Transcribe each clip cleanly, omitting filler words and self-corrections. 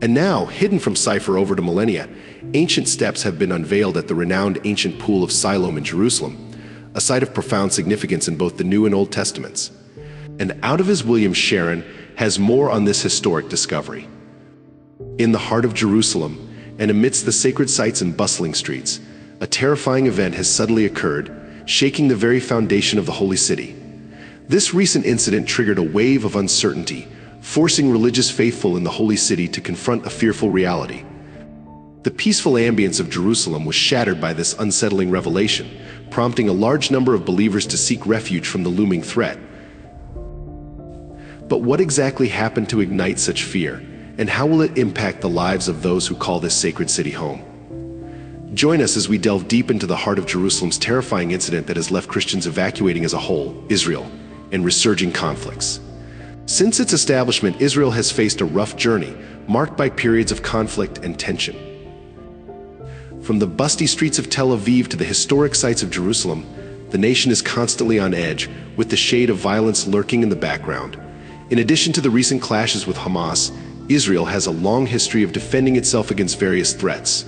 And now, hidden from sight for over 2 millennia, ancient steps have been unveiled at the renowned ancient pool of Siloam in Jerusalem, a site of profound significance in both the New and Old Testaments. And Out of His William Sharon has more on this historic discovery. In the heart of Jerusalem, and amidst the sacred sites and bustling streets, a terrifying event has suddenly occurred, shaking the very foundation of the holy city. This recent incident triggered a wave of uncertainty, forcing religious faithful in the holy city to confront a fearful reality. The peaceful ambience of Jerusalem was shattered by this unsettling revelation, prompting a large number of believers to seek refuge from the looming threat. But what exactly happened to ignite such fear, and how will it impact the lives of those who call this sacred city home? Join us as we delve deep into the heart of Jerusalem's terrifying incident that has left Christians evacuating as a whole, Israel, and resurging conflicts. Since its establishment, Israel has faced a rough journey, marked by periods of conflict and tension. From the busty streets of Tel Aviv to the historic sites of Jerusalem, the nation is constantly on edge, with the shade of violence lurking in the background. In addition to the recent clashes with Hamas, Israel has a long history of defending itself against various threats.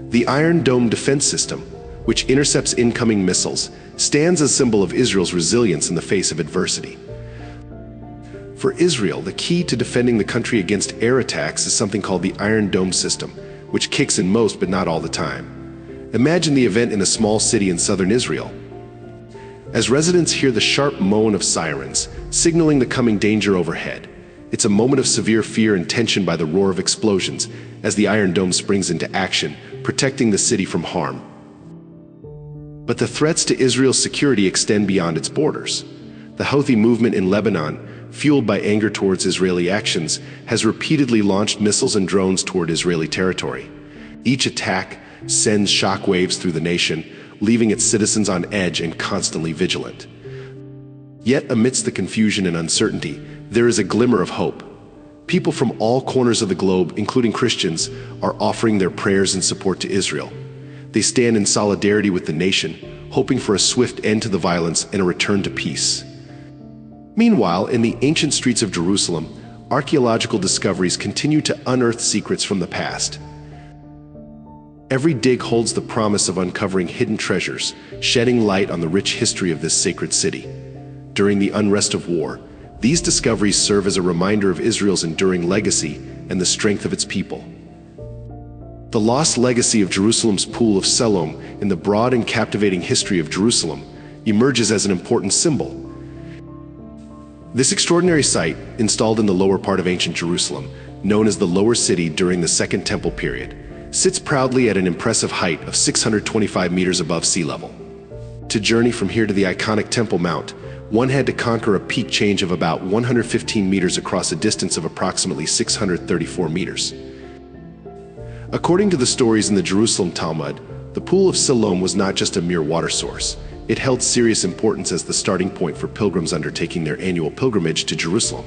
The Iron Dome defense system, which intercepts incoming missiles, stands as a symbol of Israel's resilience in the face of adversity. For Israel, the key to defending the country against air attacks is something called the Iron Dome system, which kicks in most but not all the time. Imagine the event in a small city in southern Israel. As residents hear the sharp moan of sirens, signaling the coming danger overhead, it's a moment of severe fear and tension by the roar of explosions as the Iron Dome springs into action, protecting the city from harm. But the threats to Israel's security extend beyond its borders. The Houthi movement in Lebanon, fueled by anger towards Israeli actions, has repeatedly launched missiles and drones toward Israeli territory. Each attack sends shockwaves through the nation, leaving its citizens on edge and constantly vigilant. Yet amidst the confusion and uncertainty, there is a glimmer of hope. People from all corners of the globe, including Christians, are offering their prayers and support to Israel. They stand in solidarity with the nation, hoping for a swift end to the violence and a return to peace. Meanwhile, in the ancient streets of Jerusalem, archaeological discoveries continue to unearth secrets from the past. Every dig holds the promise of uncovering hidden treasures, shedding light on the rich history of this sacred city. During the unrest of war, these discoveries serve as a reminder of Israel's enduring legacy and the strength of its people. The lost legacy of Jerusalem's Pool of Siloam in the broad and captivating history of Jerusalem emerges as an important symbol. This extraordinary site, installed in the lower part of ancient Jerusalem, known as the Lower City during the Second Temple period, sits proudly at an impressive height of 625 meters above sea level. To journey from here to the iconic Temple Mount, one had to conquer a peak change of about 115 meters across a distance of approximately 634 meters. According to the stories in the Jerusalem Talmud, the Pool of Siloam was not just a mere water source. It held serious importance as the starting point for pilgrims undertaking their annual pilgrimage to Jerusalem.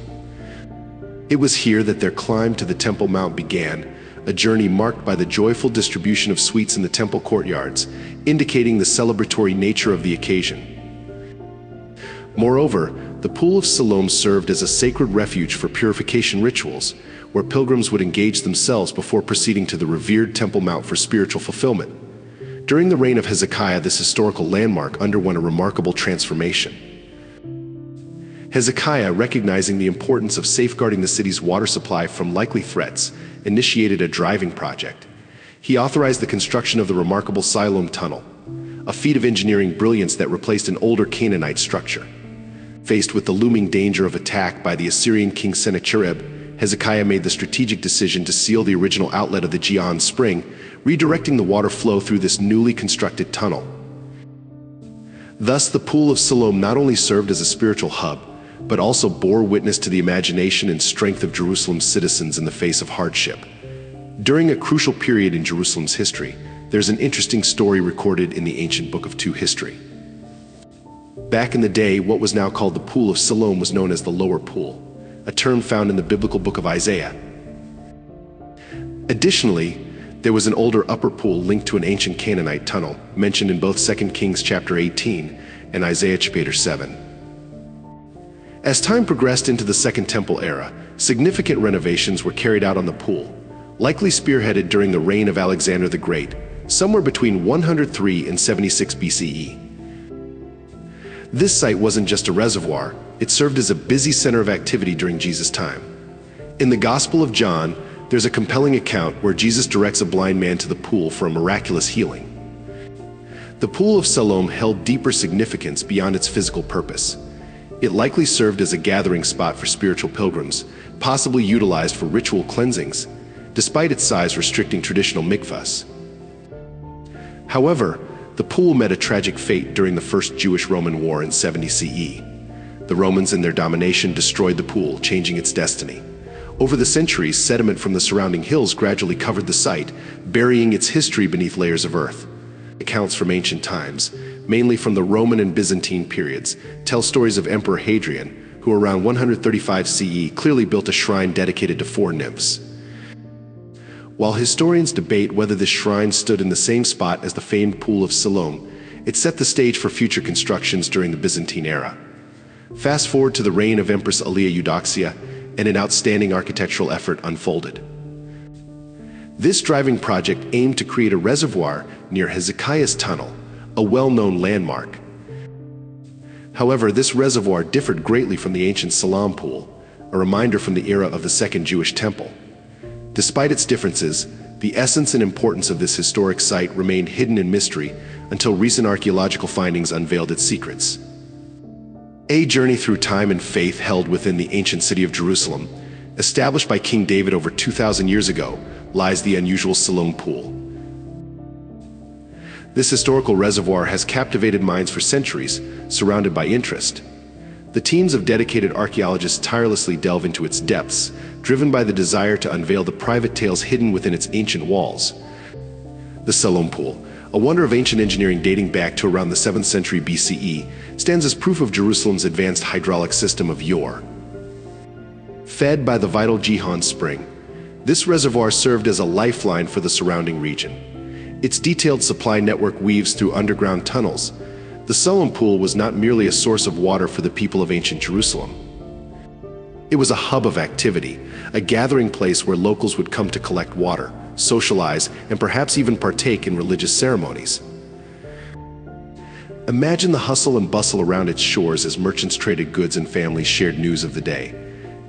It was here that their climb to the Temple Mount began, a journey marked by the joyful distribution of sweets in the temple courtyards, indicating the celebratory nature of the occasion. Moreover, the Pool of Siloam served as a sacred refuge for purification rituals, where pilgrims would engage themselves before proceeding to the revered Temple Mount for spiritual fulfillment. During the reign of Hezekiah, this historical landmark underwent a remarkable transformation. Hezekiah, recognizing the importance of safeguarding the city's water supply from likely threats, initiated a driving project. He authorized the construction of the remarkable Siloam Tunnel, a feat of engineering brilliance that replaced an older Canaanite structure. Faced with the looming danger of attack by the Assyrian king Sennacherib, Hezekiah made the strategic decision to seal the original outlet of the Gihon Spring, redirecting the water flow through this newly constructed tunnel. Thus, the Pool of Siloam not only served as a spiritual hub, but also bore witness to the imagination and strength of Jerusalem's citizens in the face of hardship. During a crucial period in Jerusalem's history, there's an interesting story recorded in the ancient Book of Two history. Back in the day, what was now called the Pool of Siloam was known as the Lower Pool, a term found in the biblical book of Isaiah. Additionally, there was an older upper pool linked to an ancient Canaanite tunnel, mentioned in both 2 Kings chapter 18 and Isaiah chapter 7. As time progressed into the Second Temple era, Significant renovations were carried out on the pool, likely spearheaded during the reign of Alexander the Great, somewhere between 103 and 76 BCE. This site wasn't just a reservoir, it served as a busy center of activity during Jesus' time. In the Gospel of John, there's a compelling account where Jesus directs a blind man to the pool for a miraculous healing. The Pool of Siloam held deeper significance beyond its physical purpose. It likely served as a gathering spot for spiritual pilgrims, possibly utilized for ritual cleansings, despite its size restricting traditional mikvahs. However, the pool met a tragic fate during the First Jewish-Roman War in 70 CE. The Romans in their domination destroyed the pool, changing its destiny. Over the centuries, sediment from the surrounding hills gradually covered the site, burying its history beneath layers of earth. Accounts from ancient times, mainly from the Roman and Byzantine periods, tell stories of Emperor Hadrian, who around 135 CE clearly built a shrine dedicated to four nymphs. While historians debate whether this shrine stood in the same spot as the famed Pool of Siloam, it set the stage for future constructions during the Byzantine era. Fast forward to the reign of Empress Alia Eudoxia, and an outstanding architectural effort unfolded. This driving project aimed to create a reservoir near Hezekiah's Tunnel, a well-known landmark. However, this reservoir differed greatly from the ancient Siloam Pool, a reminder from the era of the Second Jewish Temple. Despite its differences, the essence and importance of this historic site remained hidden in mystery until recent archaeological findings unveiled its secrets. A journey through time and faith held within the ancient city of Jerusalem, established by King David over 2,000 years ago, lies the unusual Siloam Pool. This historical reservoir has captivated minds for centuries, surrounded by interest. The teams of dedicated archaeologists tirelessly delve into its depths, driven by the desire to unveil the private tales hidden within its ancient walls. The Siloam Pool, a wonder of ancient engineering dating back to around the 7th century BCE, stands as proof of Jerusalem's advanced hydraulic system of yore. Fed by the vital Gihon spring, this reservoir served as a lifeline for the surrounding region. Its detailed supply network weaves through underground tunnels. The Siloam Pool was not merely a source of water for the people of ancient Jerusalem. It was a hub of activity, a gathering place where locals would come to collect water, socialize, and perhaps even partake in religious ceremonies. Imagine the hustle and bustle around its shores as merchants traded goods and families shared news of the day.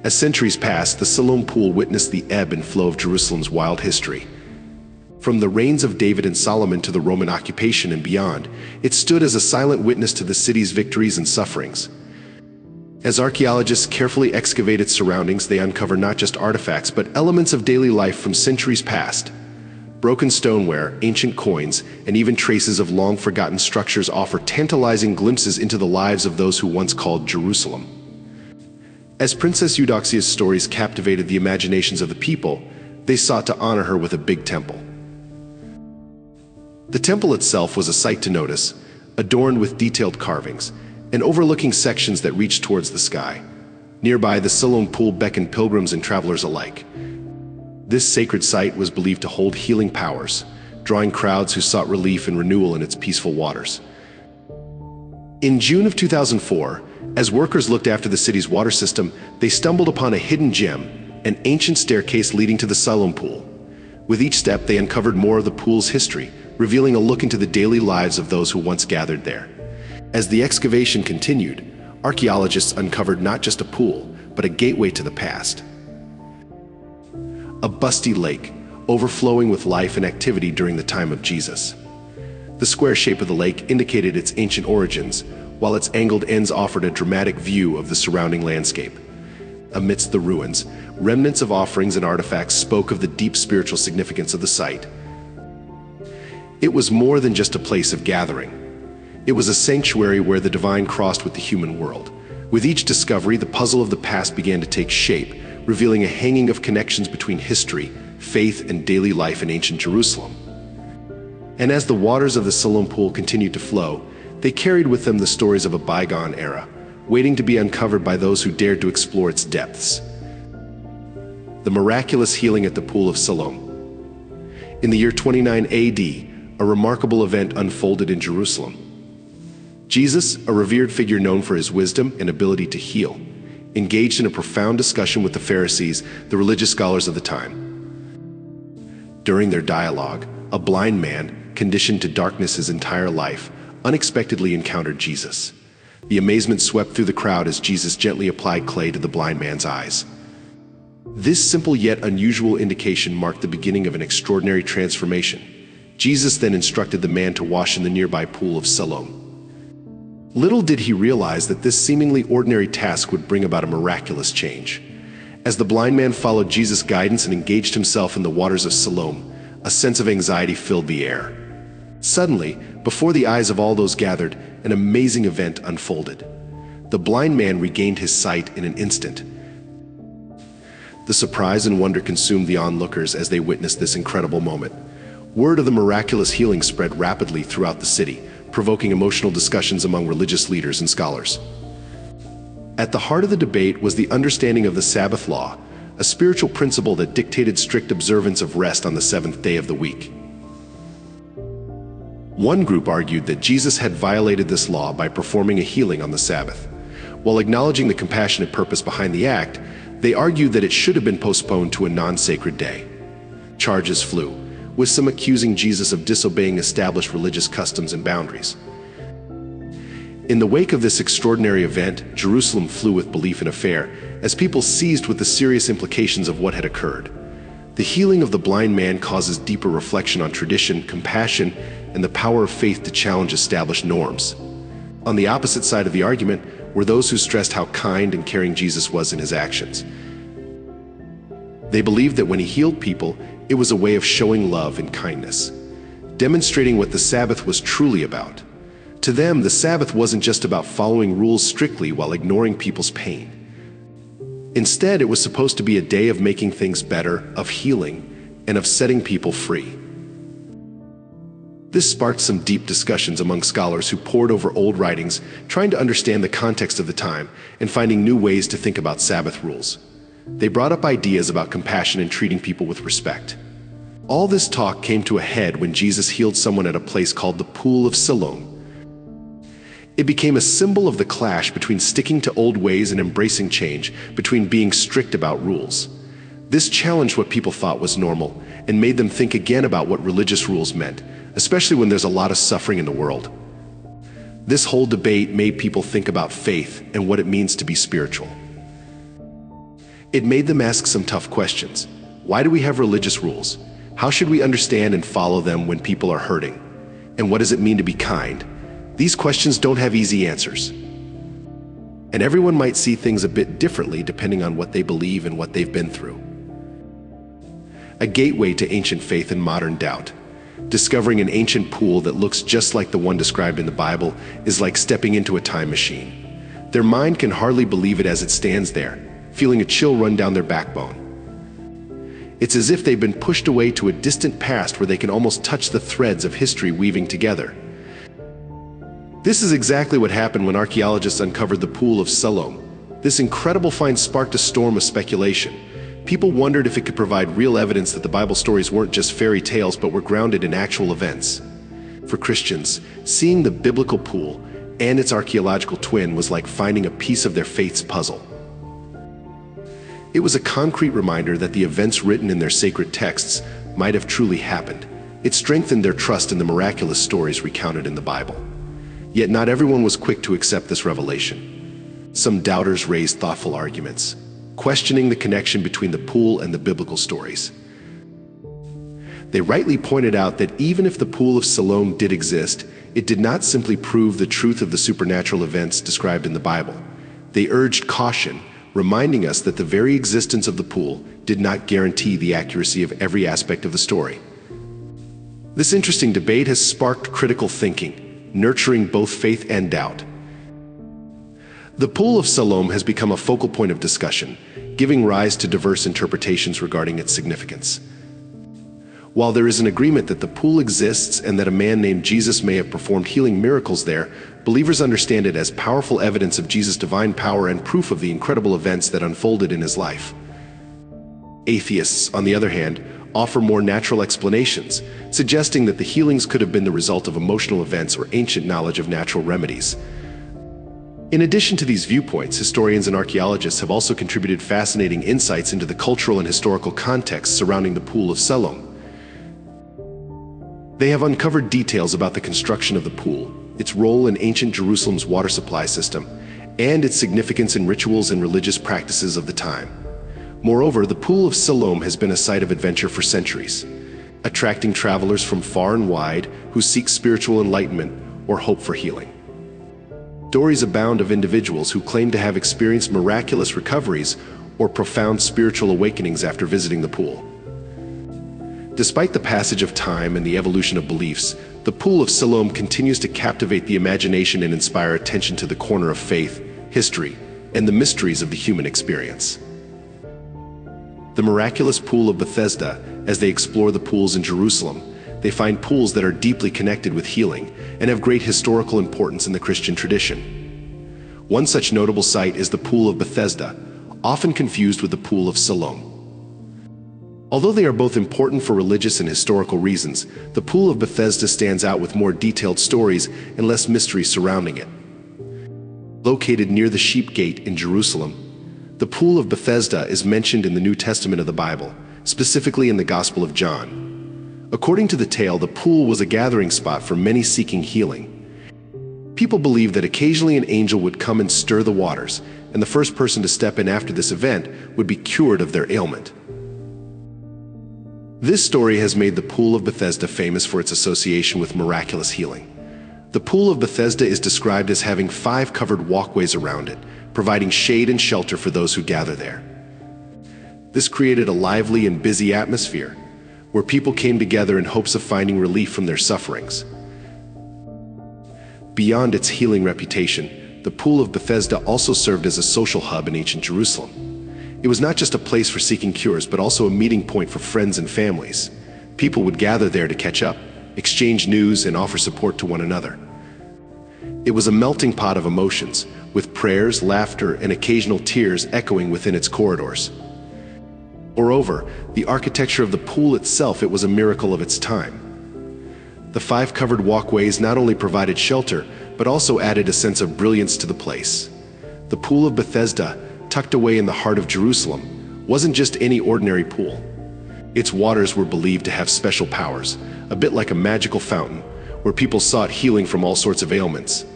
As centuries passed, the Siloam Pool witnessed the ebb and flow of Jerusalem's wild history. From the reigns of David and Solomon to the Roman occupation and beyond, it stood as a silent witness to the city's victories and sufferings. As archaeologists carefully excavate its surroundings, they uncover not just artifacts, but elements of daily life from centuries past. Broken stoneware, ancient coins, and even traces of long-forgotten structures offer tantalizing glimpses into the lives of those who once called Jerusalem. As Princess Eudoxia's stories captivated the imaginations of the people, they sought to honor her with a big temple. The temple itself was a sight to notice, adorned with detailed carvings, and overlooking sections that reached towards the sky. Nearby, the Siloam Pool beckoned pilgrims and travelers alike. This sacred site was believed to hold healing powers, drawing crowds who sought relief and renewal in its peaceful waters. In June of 2004, as workers looked after the city's water system, they stumbled upon a hidden gem, an ancient staircase leading to the Siloam Pool. With each step, they uncovered more of the pool's history, revealing a look into the daily lives of those who once gathered there. As the excavation continued, archaeologists uncovered not just a pool, but a gateway to the past. A busty lake, overflowing with life and activity during the time of Jesus. The square shape of the lake indicated its ancient origins, while its angled ends offered a dramatic view of the surrounding landscape. Amidst the ruins, remnants of offerings and artifacts spoke of the deep spiritual significance of the site. It was more than just a place of gathering. It was a sanctuary where the divine crossed with the human world. With each discovery, the puzzle of the past began to take shape, revealing a hanging of connections between history, faith, and daily life in ancient Jerusalem. And as the waters of the Siloam Pool continued to flow, they carried with them the stories of a bygone era, waiting to be uncovered by those who dared to explore its depths. The miraculous healing at the Pool of Siloam. In the year 29 AD, a remarkable event unfolded in Jerusalem. Jesus, a revered figure known for his wisdom and ability to heal, engaged in a profound discussion with the Pharisees, the religious scholars of the time. During their dialogue, a blind man, conditioned to darkness his entire life, unexpectedly encountered Jesus. The amazement swept through the crowd as Jesus gently applied clay to the blind man's eyes. This simple yet unusual indication marked the beginning of an extraordinary transformation. Jesus then instructed the man to wash in the nearby pool of Siloam. Little did he realize that this seemingly ordinary task would bring about a miraculous change. As the blind man followed Jesus' guidance and engaged himself in the waters of Siloam, a sense of anxiety filled the air. Suddenly, before the eyes of all those gathered, an amazing event unfolded. The blind man regained his sight in an instant. The surprise and wonder consumed the onlookers as they witnessed this incredible moment. Word of the miraculous healing spread rapidly throughout the city, provoking emotional discussions among religious leaders and scholars. At the heart of the debate was the understanding of the Sabbath law, a spiritual principle that dictated strict observance of rest on the seventh day of the week. One group argued that Jesus had violated this law by performing a healing on the Sabbath. While acknowledging the compassionate purpose behind the act, they argued that it should have been postponed to a non-sacred day. Charges flew, with some accusing Jesus of disobeying established religious customs and boundaries. In the wake of this extraordinary event, Jerusalem flew with belief in a fair, as people seized with the serious implications of what had occurred. The healing of the blind man causes deeper reflection on tradition, compassion, and the power of faith to challenge established norms. On the opposite side of the argument were those who stressed how kind and caring Jesus was in his actions. They believed that when he healed people, it was a way of showing love and kindness, demonstrating what the Sabbath was truly about. To them, the Sabbath wasn't just about following rules strictly while ignoring people's pain. Instead, it was supposed to be a day of making things better, of healing, and of setting people free. This sparked some deep discussions among scholars who pored over old writings, trying to understand the context of the time and finding new ways to think about Sabbath rules. They brought up ideas about compassion and treating people with respect. All this talk came to a head when Jesus healed someone at a place called the Pool of Siloam. It became a symbol of the clash between sticking to old ways and embracing change, between being strict about rules. This challenged what people thought was normal and made them think again about what religious rules meant, especially when there's a lot of suffering in the world. This whole debate made people think about faith and what it means to be spiritual. It made them ask some tough questions. Why do we have religious rules? How should we understand and follow them when people are hurting? And what does it mean to be kind? These questions don't have easy answers. And everyone might see things a bit differently depending on what they believe and what they've been through. A gateway to ancient faith and modern doubt. Discovering an ancient pool that looks just like the one described in the Bible is like stepping into a time machine. Their mind can hardly believe it as it stands there, feeling a chill run down their backbone. It's as if they've been pushed away to a distant past where they can almost touch the threads of history weaving together. This is exactly what happened when archaeologists uncovered the Pool of Siloam. This incredible find sparked a storm of speculation. People wondered if it could provide real evidence that the Bible stories weren't just fairy tales but were grounded in actual events. For Christians, seeing the biblical pool and its archaeological twin was like finding a piece of their faith's puzzle. It was a concrete reminder that the events written in their sacred texts might have truly happened. It strengthened their trust in the miraculous stories recounted in the Bible. Yet not everyone was quick to accept this revelation. Some doubters raised thoughtful arguments, questioning the connection between the pool and the biblical stories. They rightly pointed out that even if the Pool of Siloam did exist, it did not simply prove the truth of the supernatural events described in the Bible. They urged caution, reminding us that the very existence of the pool did not guarantee the accuracy of every aspect of the story. This interesting debate has sparked critical thinking, nurturing both faith and doubt. The Pool of Siloam has become a focal point of discussion, giving rise to diverse interpretations regarding its significance. While there is an agreement that the pool exists and that a man named Jesus may have performed healing miracles there, believers understand it as powerful evidence of Jesus' divine power and proof of the incredible events that unfolded in his life. Atheists, on the other hand, offer more natural explanations, suggesting that the healings could have been the result of emotional events or ancient knowledge of natural remedies. In addition to these viewpoints, historians and archaeologists have also contributed fascinating insights into the cultural and historical context surrounding the Pool of Siloam. They have uncovered details about the construction of the pool, its role in ancient Jerusalem's water supply system, and its significance in rituals and religious practices of the time. Moreover, the Pool of Siloam has been a site of adventure for centuries, attracting travelers from far and wide who seek spiritual enlightenment or hope for healing. Stories abound of individuals who claim to have experienced miraculous recoveries or profound spiritual awakenings after visiting the pool. Despite the passage of time and the evolution of beliefs, the Pool of Siloam continues to captivate the imagination and inspire attention to the corner of faith, history, and the mysteries of the human experience. The miraculous Pool of Bethesda. As they explore the pools in Jerusalem, they find pools that are deeply connected with healing and have great historical importance in the Christian tradition. One such notable site is the Pool of Bethesda, often confused with the Pool of Siloam. Although they are both important for religious and historical reasons, the Pool of Bethesda stands out with more detailed stories and less mystery surrounding it. Located near the Sheep Gate in Jerusalem, the Pool of Bethesda is mentioned in the New Testament of the Bible, specifically in the Gospel of John. According to the tale, the pool was a gathering spot for many seeking healing. People believed that occasionally an angel would come and stir the waters, and the first person to step in after this event would be cured of their ailment. This story has made the Pool of Bethesda famous for its association with miraculous healing. The Pool of Bethesda is described as having 5 covered walkways around it, providing shade and shelter for those who gather there. This created a lively and busy atmosphere, where people came together in hopes of finding relief from their sufferings. Beyond its healing reputation, the Pool of Bethesda also served as a social hub in ancient Jerusalem. It was not just a place for seeking cures, but also a meeting point for friends and families. People would gather there to catch up, exchange news, and offer support to one another. It was a melting pot of emotions, with prayers, laughter, and occasional tears echoing within its corridors. Moreover, the architecture of the pool itself, it was a miracle of its time. The 5 covered walkways not only provided shelter, but also added a sense of brilliance to the place. The Pool of Bethesda, tucked away in the heart of Jerusalem, wasn't just any ordinary pool. Its waters were believed to have special powers, a bit like a magical fountain, where people sought healing from all sorts of ailments.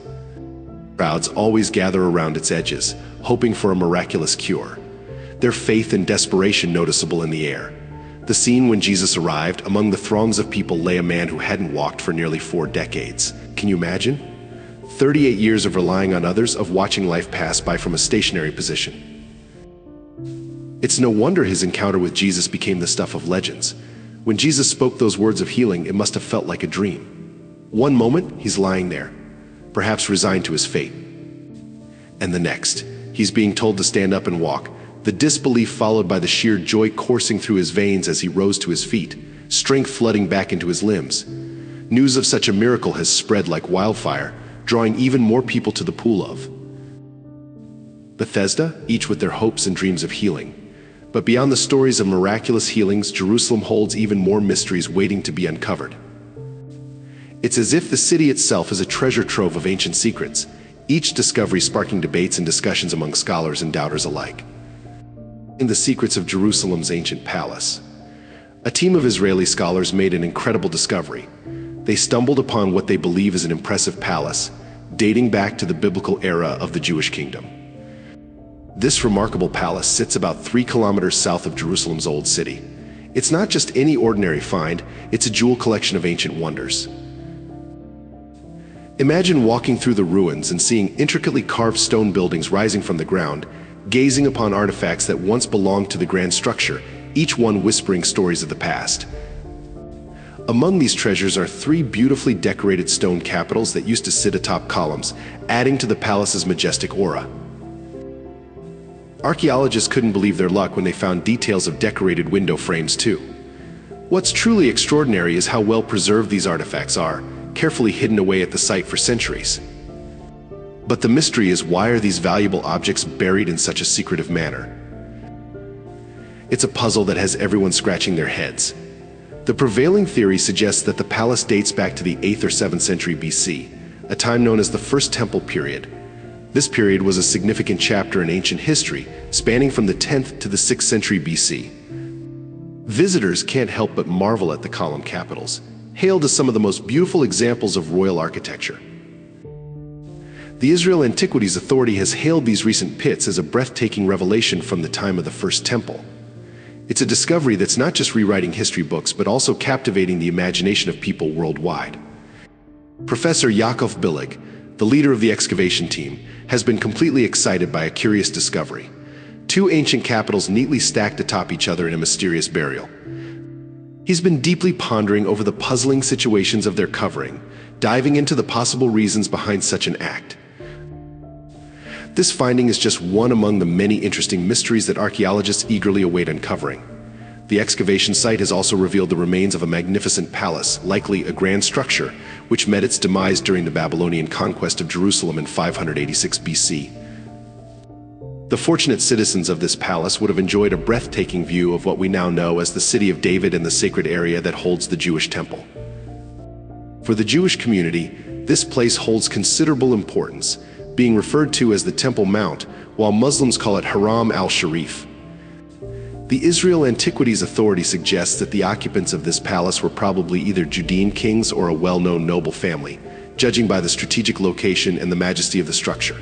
Crowds always gather around its edges, hoping for a miraculous cure, their faith and desperation noticeable in the air. The scene when Jesus arrived, among the throngs of people lay a man who hadn't walked for nearly 4 decades. Can you imagine? 38 years of relying on others, of watching life pass by from a stationary position. It's no wonder his encounter with Jesus became the stuff of legends. When Jesus spoke those words of healing, it must have felt like a dream. One moment, he's lying there, perhaps resigned to his fate. And the next, he's being told to stand up and walk, the disbelief followed by the sheer joy coursing through his veins as he rose to his feet, strength flooding back into his limbs. News of such a miracle has spread like wildfire, drawing even more people to the Pool of Bethesda, each with their hopes and dreams of healing. But beyond the stories of miraculous healings, Jerusalem holds even more mysteries waiting to be uncovered. It's as if the city itself is a treasure trove of ancient secrets, each discovery sparking debates and discussions among scholars and doubters alike. In the secrets of Jerusalem's ancient palace, a team of Israeli scholars made an incredible discovery. They stumbled upon what they believe is an impressive palace, dating back to the biblical era of the Jewish kingdom. This remarkable palace sits about 3 kilometers south of Jerusalem's Old City. It's not just any ordinary find, it's a jewel collection of ancient wonders. Imagine walking through the ruins and seeing intricately carved stone buildings rising from the ground, gazing upon artifacts that once belonged to the grand structure, each one whispering stories of the past. Among these treasures are 3 beautifully decorated stone capitals that used to sit atop columns, adding to the palace's majestic aura. Archaeologists couldn't believe their luck when they found details of decorated window frames too. What's truly extraordinary is how well preserved these artifacts are, carefully hidden away at the site for centuries. But the mystery is, why are these valuable objects buried in such a secretive manner? It's a puzzle that has everyone scratching their heads. The prevailing theory suggests that the palace dates back to the 8th or 7th century BC, a time known as the First Temple period. This period was a significant chapter in ancient history, spanning from the 10th to the 6th century BC. Visitors can't help but marvel at the column capitals, hailed as some of the most beautiful examples of royal architecture. The Israel Antiquities Authority has hailed these recent pits as a breathtaking revelation from the time of the First Temple. It's a discovery that's not just rewriting history books, but also captivating the imagination of people worldwide. Professor Yaakov Billig, the leader of the excavation team, has been completely excited by a curious discovery. Two ancient capitals neatly stacked atop each other in a mysterious burial. He's been deeply pondering over the puzzling situations of their covering, diving into the possible reasons behind such an act. This finding is just one among the many interesting mysteries that archaeologists eagerly await uncovering. The excavation site has also revealed the remains of a magnificent palace, likely a grand structure, which met its demise during the Babylonian conquest of Jerusalem in 586 BC. The fortunate citizens of this palace would have enjoyed a breathtaking view of what we now know as the City of David and the sacred area that holds the Jewish temple. For the Jewish community, this place holds considerable importance, being referred to as the Temple Mount, while Muslims call it Haram al-Sharif. The Israel Antiquities Authority suggests that the occupants of this palace were probably either Judean kings or a well-known noble family, judging by the strategic location and the majesty of the structure.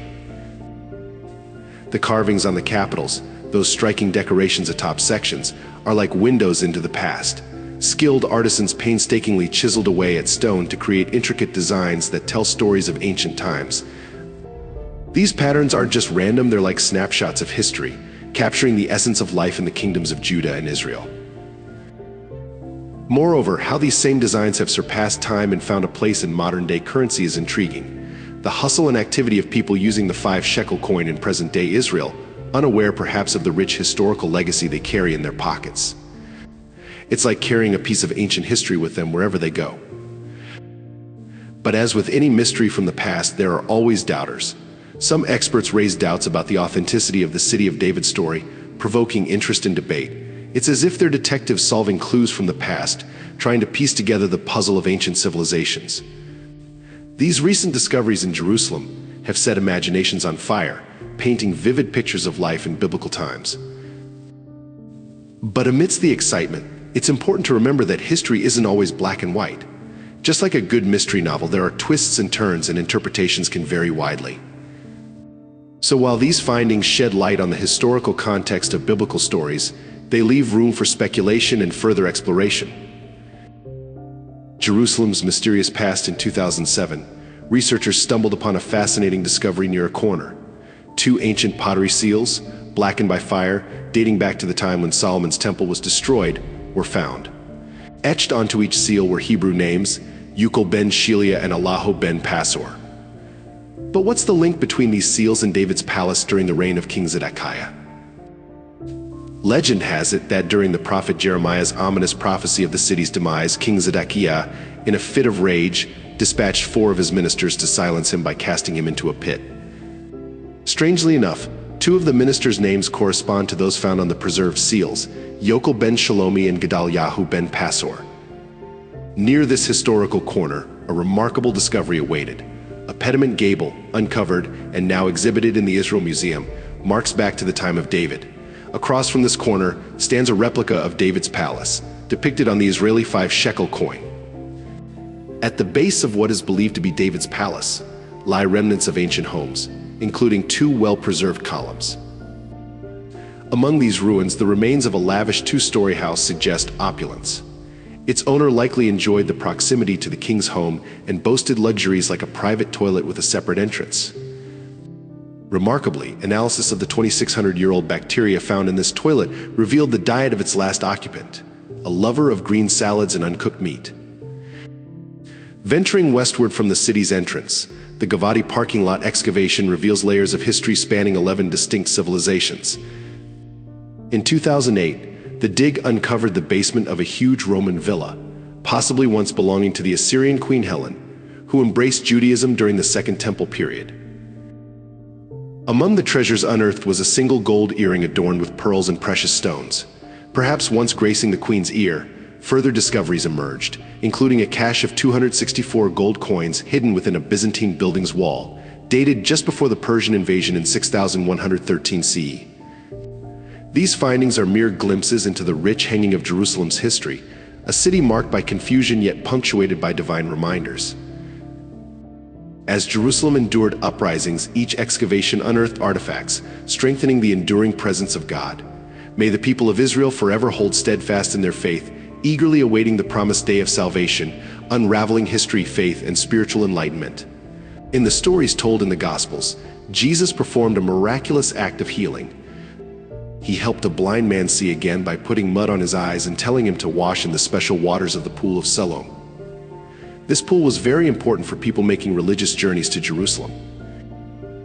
The carvings on the capitals, those striking decorations atop sections, are like windows into the past. Skilled artisans painstakingly chiseled away at stone to create intricate designs that tell stories of ancient times. These patterns aren't just random, they're like snapshots of history, capturing the essence of life in the kingdoms of Judah and Israel. Moreover, how these same designs have surpassed time and found a place in modern-day currency is intriguing. The hustle and activity of people using the 5-shekel coin in present-day Israel, unaware perhaps of the rich historical legacy they carry in their pockets. It's like carrying a piece of ancient history with them wherever they go. But as with any mystery from the past, there are always doubters. Some experts raise doubts about the authenticity of the City of David story, provoking interest and debate. It's as if they're detectives solving clues from the past, trying to piece together the puzzle of ancient civilizations. These recent discoveries in Jerusalem have set imaginations on fire, painting vivid pictures of life in biblical times. But amidst the excitement, it's important to remember that history isn't always black and white. Just like a good mystery novel, there are twists and turns, and interpretations can vary widely. So while these findings shed light on the historical context of biblical stories, they leave room for speculation and further exploration. Jerusalem's mysterious past. In 2007, researchers stumbled upon a fascinating discovery near a corner. Two ancient pottery seals, blackened by fire, dating back to the time when Solomon's temple was destroyed, were found. Etched onto each seal were Hebrew names, Yukal ben Shelia and Allahu ben Pasor. But what's the link between these seals and David's palace during the reign of King Zedekiah? Legend has it that during the prophet Jeremiah's ominous prophecy of the city's demise, King Zedekiah, in a fit of rage, dispatched 4 of his ministers to silence him by casting him into a pit. Strangely enough, 2 of the ministers' names correspond to those found on the preserved seals, Yokel ben Shalomi and Gedaliahu ben Pasor. Near this historical corner, a remarkable discovery awaited. A pediment gable, uncovered and now exhibited in the Israel Museum, marks back to the time of David. Across from this corner stands a replica of David's palace, depicted on the Israeli 5-shekel coin. At the base of what is believed to be David's palace lie remnants of ancient homes, including 2 well-preserved columns. Among these ruins, the remains of a lavish 2-story house suggest opulence. Its owner likely enjoyed the proximity to the king's home and boasted luxuries like a private toilet with a separate entrance. Remarkably, analysis of the 2,600-year-old bacteria found in this toilet revealed the diet of its last occupant, a lover of green salads and uncooked meat. Venturing westward from the city's entrance, the Gavati parking lot excavation reveals layers of history spanning 11 distinct civilizations. In 2008, the dig uncovered the basement of a huge Roman villa, possibly once belonging to the Assyrian Queen Helen, who embraced Judaism during the Second Temple period. Among the treasures unearthed was a single gold earring adorned with pearls and precious stones. Perhaps once gracing the queen's ear, further discoveries emerged, including a cache of 264 gold coins hidden within a Byzantine building's wall, dated just before the Persian invasion in 6113 CE. These findings are mere glimpses into the rich hanging of Jerusalem's history, a city marked by confusion yet punctuated by divine reminders. As Jerusalem endured uprisings, each excavation unearthed artifacts, strengthening the enduring presence of God. May the people of Israel forever hold steadfast in their faith, eagerly awaiting the promised day of salvation, unraveling history, faith, and spiritual enlightenment. In the stories told in the Gospels, Jesus performed a miraculous act of healing. He helped a blind man see again by putting mud on his eyes and telling him to wash in the special waters of the pool of Siloam. This pool was very important for people making religious journeys to Jerusalem.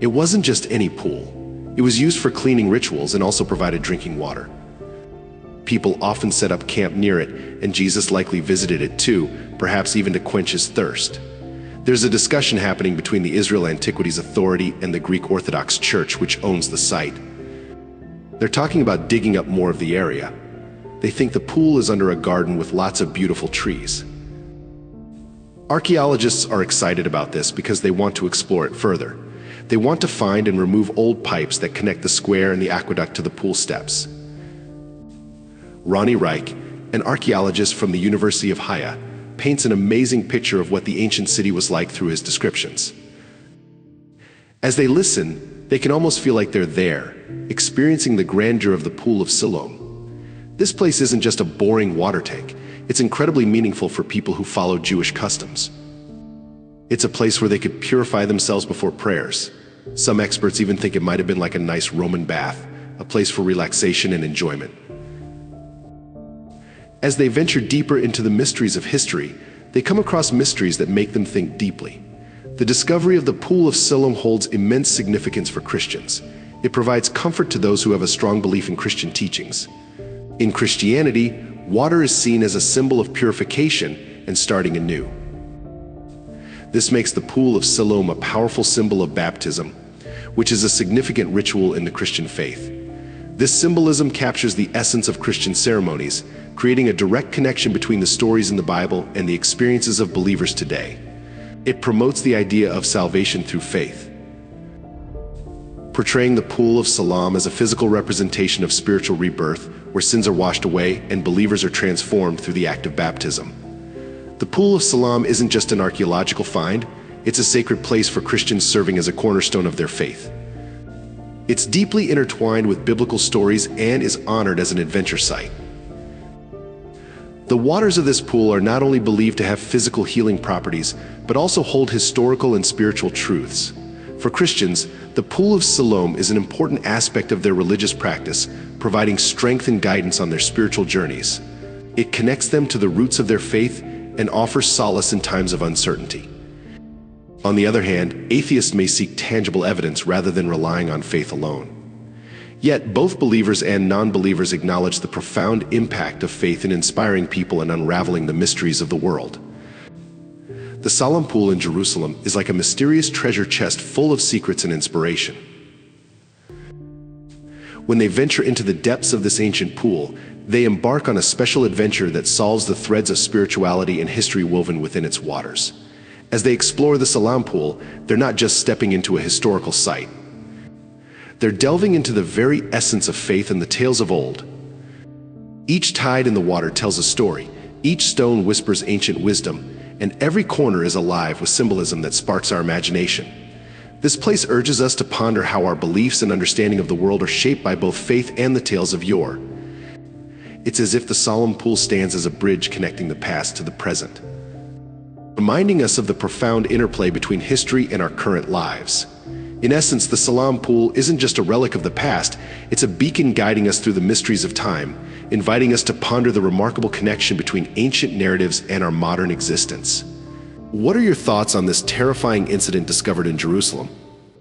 It wasn't just any pool. It was used for cleaning rituals and also provided drinking water. People often set up camp near it, and Jesus likely visited it too, perhaps even to quench his thirst. There's a discussion happening between the Israel Antiquities Authority and the Greek Orthodox Church, which owns the site. They're talking about digging up more of the area. They think the pool is under a garden with lots of beautiful trees. Archaeologists are excited about this because they want to explore it further. They want to find and remove old pipes that connect the square and the aqueduct to the pool steps. Ronnie Reich, an archaeologist from the University of Haia, paints an amazing picture of what the ancient city was like through his descriptions. As they listen, they can almost feel like they're there, experiencing the grandeur of the pool of Siloam. This place isn't just a boring water tank. It's incredibly meaningful for people who follow Jewish customs. It's a place where they could purify themselves before prayers. Some experts even think it might have been like a nice Roman bath, a place for relaxation and enjoyment. As they venture deeper into the mysteries of history, they come across mysteries that make them think deeply. The discovery of the pool of Siloam holds immense significance for Christians. It provides comfort to those who have a strong belief in Christian teachings. In Christianity, water is seen as a symbol of purification and starting anew. This makes the pool of Siloam a powerful symbol of baptism, which is a significant ritual in the Christian faith. This symbolism captures the essence of Christian ceremonies, creating a direct connection between the stories in the Bible and the experiences of believers today. It promotes the idea of salvation through faith, portraying the pool of Siloam as a physical representation of spiritual rebirth, where sins are washed away and believers are transformed through the act of baptism. The pool of Siloam isn't just an archaeological find, it's a sacred place for Christians serving as a cornerstone of their faith. It's deeply intertwined with biblical stories and is honored as an adventure site. The waters of this pool are not only believed to have physical healing properties, but also hold historical and spiritual truths. For Christians, the pool of Siloam is an important aspect of their religious practice, providing strength and guidance on their spiritual journeys. It connects them to the roots of their faith and offers solace in times of uncertainty. On the other hand, atheists may seek tangible evidence rather than relying on faith alone. Yet, both believers and non-believers acknowledge the profound impact of faith in inspiring people and unraveling the mysteries of the world. The Siloam Pool in Jerusalem is like a mysterious treasure chest full of secrets and inspiration. When they venture into the depths of this ancient pool, they embark on a special adventure that solves the threads of spirituality and history woven within its waters. As they explore the Siloam Pool, they're not just stepping into a historical site. They're delving into the very essence of faith and the tales of old. Each tide in the water tells a story, each stone whispers ancient wisdom, and every corner is alive with symbolism that sparks our imagination. This place urges us to ponder how our beliefs and understanding of the world are shaped by both faith and the tales of yore. It's as if the Siloam Pool stands as a bridge connecting the past to the present, reminding us of the profound interplay between history and our current lives. In essence, the Siloam Pool isn't just a relic of the past, it's a beacon guiding us through the mysteries of time, inviting us to ponder the remarkable connection between ancient narratives and our modern existence. What are your thoughts on this terrifying incident discovered in Jerusalem?